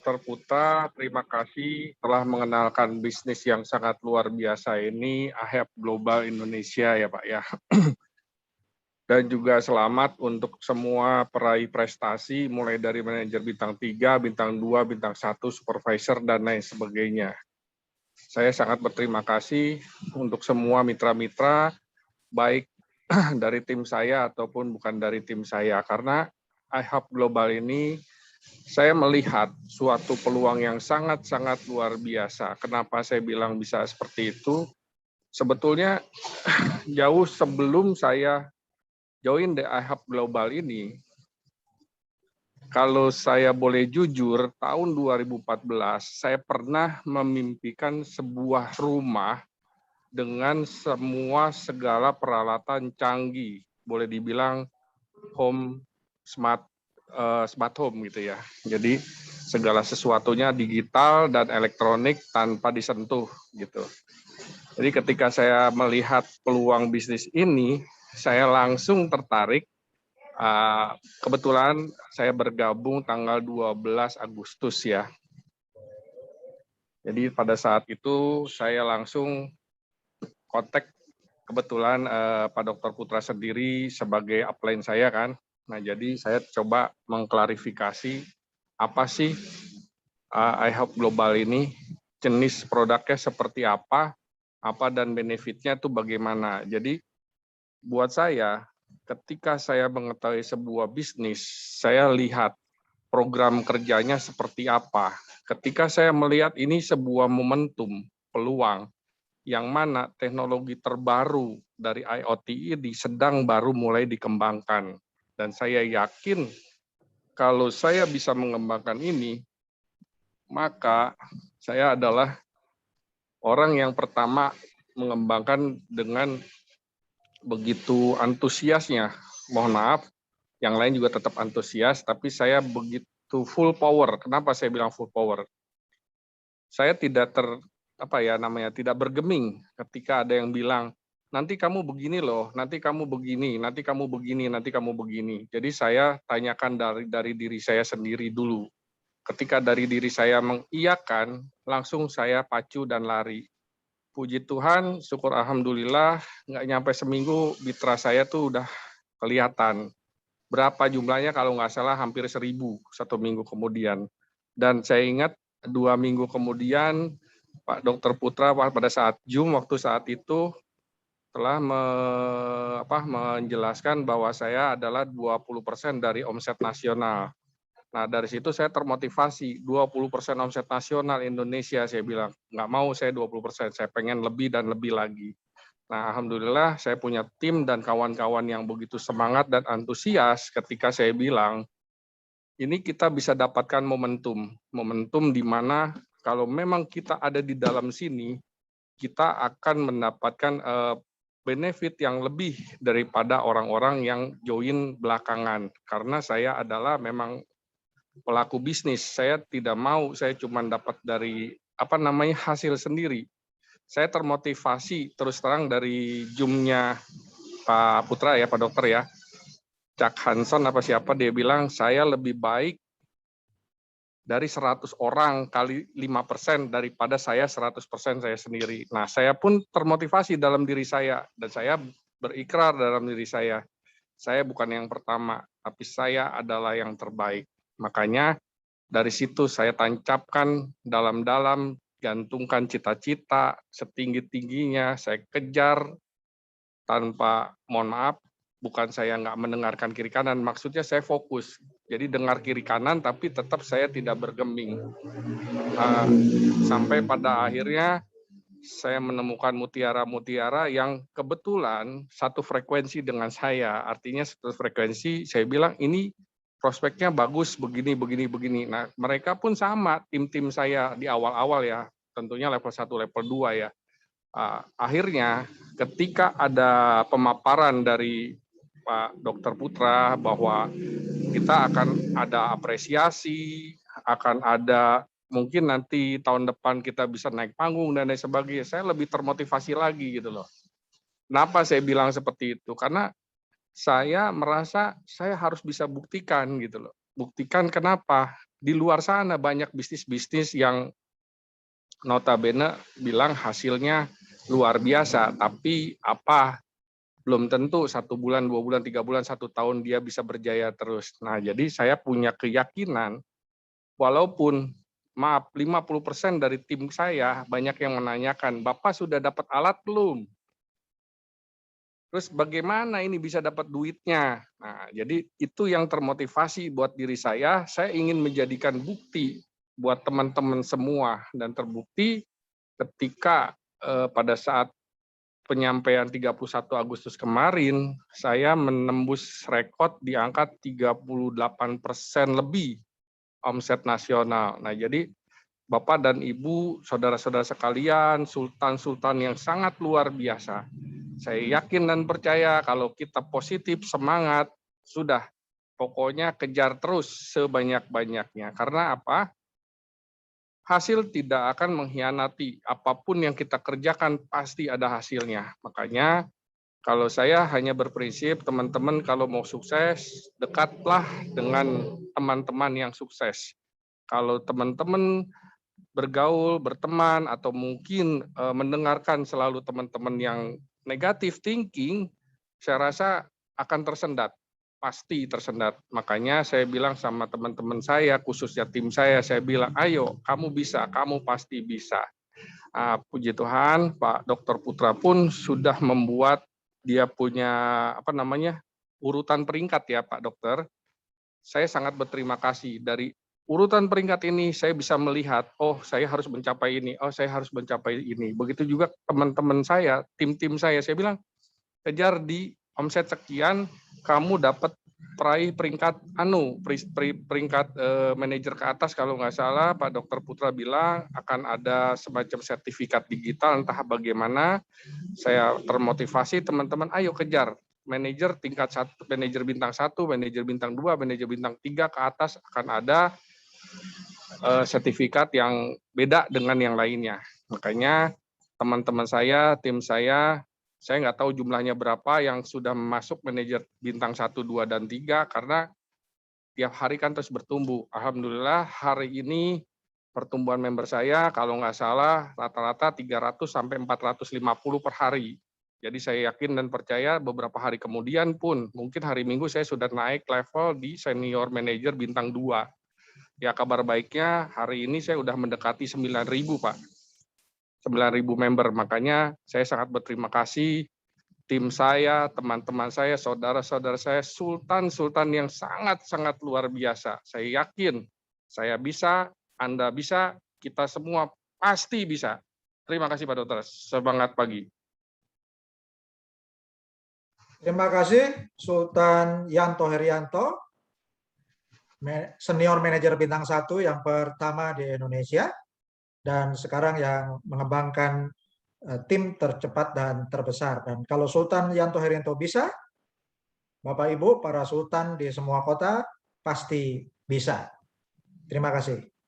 Dr. Putra, terima kasih telah mengenalkan bisnis yang sangat luar biasa ini, AHEP Global Indonesia ya Pak ya. Dan juga selamat untuk semua peraih prestasi, mulai dari manajer bintang 3, bintang 2, bintang 1, supervisor, dan lain sebagainya. Saya sangat berterima kasih untuk semua mitra-mitra, baik dari tim saya ataupun bukan dari tim saya, karena AHEP Global ini saya melihat suatu peluang yang sangat-sangat luar biasa. Kenapa saya bilang bisa seperti itu? Sebetulnya jauh sebelum saya join the IHUB Global ini, kalau saya boleh jujur, tahun 2014 saya pernah memimpikan sebuah rumah dengan semua segala peralatan canggih, boleh dibilang home smart smart home gitu ya. Jadi segala sesuatunya digital dan elektronik tanpa disentuh gitu. Jadi ketika saya melihat peluang bisnis ini, saya langsung tertarik. Kebetulan saya bergabung tanggal 12 Agustus ya. Jadi pada saat itu saya langsung kontak, kebetulan Pak Dr. Putra sendiri sebagai upline saya kan. Nah jadi saya coba mengklarifikasi apa sih IHUB Global ini, jenis produknya seperti apa dan benefitnya itu bagaimana. Jadi buat saya, ketika saya mengetahui sebuah bisnis, saya lihat program kerjanya seperti apa. Ketika saya melihat ini sebuah momentum, peluang, yang mana teknologi terbaru dari IoT ini sedang baru mulai dikembangkan. Dan saya yakin kalau saya bisa mengembangkan ini, maka saya adalah orang yang pertama mengembangkan dengan begitu antusiasnya. Mohon maaf, yang lain juga tetap antusias, tapi saya begitu full power. Kenapa saya bilang full power? Saya tidak tidak bergeming ketika ada yang bilang, nanti kamu begini loh, nanti kamu begini, nanti kamu begini, nanti kamu begini. Jadi saya tanyakan dari diri saya sendiri dulu. Ketika dari diri saya mengiyakan, langsung saya pacu dan lari. Puji Tuhan, syukur alhamdulillah, nggak nyampe seminggu mitra saya tuh udah kelihatan. Berapa jumlahnya kalau nggak salah hampir 1.000 satu minggu kemudian. Dan saya ingat 2 minggu kemudian Pak Dr. Putra pada saat Zoom waktu saat itu telah menjelaskan bahwa saya adalah 20% dari omset nasional. Nah, dari situ saya termotivasi, 20% omset nasional Indonesia, saya bilang, nggak mau saya 20%, saya pengen lebih dan lebih lagi. Nah, alhamdulillah saya punya tim dan kawan-kawan yang begitu semangat dan antusias ketika saya bilang, ini kita bisa dapatkan momentum di mana kalau memang kita ada di dalam sini, kita akan mendapatkan benefit yang lebih daripada orang-orang yang join belakangan. Karena saya adalah memang pelaku bisnis, saya tidak mau saya cuma dapat dari hasil sendiri. Saya termotivasi terus terang dari Zoom-nya Pak Putra ya, Pak Dokter ya, Cak Hanson apa siapa, dia bilang saya lebih baik dari 100 orang kali 5% daripada saya 100% saya sendiri. Nah, saya pun termotivasi dalam diri saya dan saya berikrar dalam diri saya bukan yang pertama, tapi saya adalah yang terbaik. Makanya dari situ saya tancapkan dalam-dalam, gantungkan cita-cita setinggi-tingginya, saya kejar tanpa, mohon maaf, bukan saya nggak mendengarkan kiri kanan, maksudnya saya fokus. Jadi dengar kiri kanan, tapi tetap saya tidak bergeming. Sampai pada akhirnya saya menemukan mutiara-mutiara yang kebetulan satu frekuensi dengan saya. Artinya satu frekuensi, saya bilang ini prospeknya bagus, begini, begini, begini. Nah, mereka pun sama, tim-tim saya di awal-awal ya, tentunya level 1, level 2 ya. Akhirnya ketika ada pemaparan dari Pak Dr. Putra bahwa kita akan ada apresiasi, akan ada mungkin nanti tahun depan kita bisa naik panggung dan lain sebagainya, saya lebih termotivasi lagi gitu loh. Kenapa saya bilang seperti itu? Karena saya merasa saya harus bisa buktikan gitu loh. Buktikan kenapa? di luar sana banyak bisnis-bisnis yang notabene bilang hasilnya luar biasa, tapi belum tentu 1 bulan, 2 bulan, 3 bulan, 1 tahun dia bisa berjaya terus. Nah, jadi saya punya keyakinan walaupun maaf 50% dari tim saya banyak yang menanyakan, "Bapak sudah dapat alat belum? Terus bagaimana ini bisa dapat duitnya?" Nah, jadi itu yang termotivasi buat diri saya ingin menjadikan bukti buat teman-teman semua dan terbukti ketika pada saat penyampaian 31 Agustus kemarin, saya menembus rekor di angka 38% lebih omset nasional. Nah, jadi Bapak dan Ibu, saudara-saudara sekalian, sultan-sultan yang sangat luar biasa. Saya yakin dan percaya kalau kita positif, semangat, sudah. Pokoknya kejar terus sebanyak-banyaknya. Karena apa? Hasil tidak akan mengkhianati. Apapun yang kita kerjakan pasti ada hasilnya. Makanya kalau saya hanya berprinsip, teman-teman kalau mau sukses, dekatlah dengan teman-teman yang sukses. Kalau teman-teman bergaul, berteman, atau mungkin mendengarkan selalu teman-teman yang negatif thinking, saya rasa akan tersendat, pasti tersendat. Makanya saya bilang sama teman-teman saya, khususnya tim saya bilang, ayo kamu bisa, kamu pasti bisa. Puji Tuhan, Pak Dr. Putra pun sudah membuat dia punya urutan peringkat ya Pak Dokter. Saya sangat berterima kasih dari urutan peringkat ini saya bisa melihat, oh saya harus mencapai ini, oh saya harus mencapai ini. Begitu juga teman-teman saya, tim-tim saya bilang, kejar di omset sekian, kamu dapat peraih peringkat peringkat manajer ke atas kalau nggak salah Pak Dr. Putra bilang akan ada semacam sertifikat digital entah bagaimana. Saya termotivasi teman-teman ayo kejar manajer tingkat 1, manajer bintang 1, manajer bintang 2, manajer bintang 3 ke atas akan ada sertifikat yang beda dengan yang lainnya. Makanya teman-teman saya, tim saya nggak tahu jumlahnya berapa yang sudah masuk manajer bintang 1, 2, dan 3 karena tiap hari kan terus bertumbuh. Alhamdulillah hari ini pertumbuhan member saya kalau nggak salah rata-rata 300 sampai 450 per hari. Jadi saya yakin dan percaya beberapa hari kemudian pun mungkin hari Minggu saya sudah naik level di senior manager bintang 2. Ya kabar baiknya hari ini saya sudah mendekati 9.000 Pak. 9.000 member. Makanya saya sangat berterima kasih tim saya, teman-teman saya, saudara-saudara saya, sultan-sultan yang sangat-sangat luar biasa. Saya yakin saya bisa, Anda bisa, kita semua pasti bisa. Terima kasih Pak Dokter. Semangat pagi. Terima kasih Sultan Yanto Herianto, senior manajer bintang 1 yang pertama di Indonesia dan sekarang yang mengembangkan tim tercepat dan terbesar. Dan kalau Sultan Yanto Herianto bisa, Bapak Ibu para sultan di semua kota pasti bisa. Terima kasih.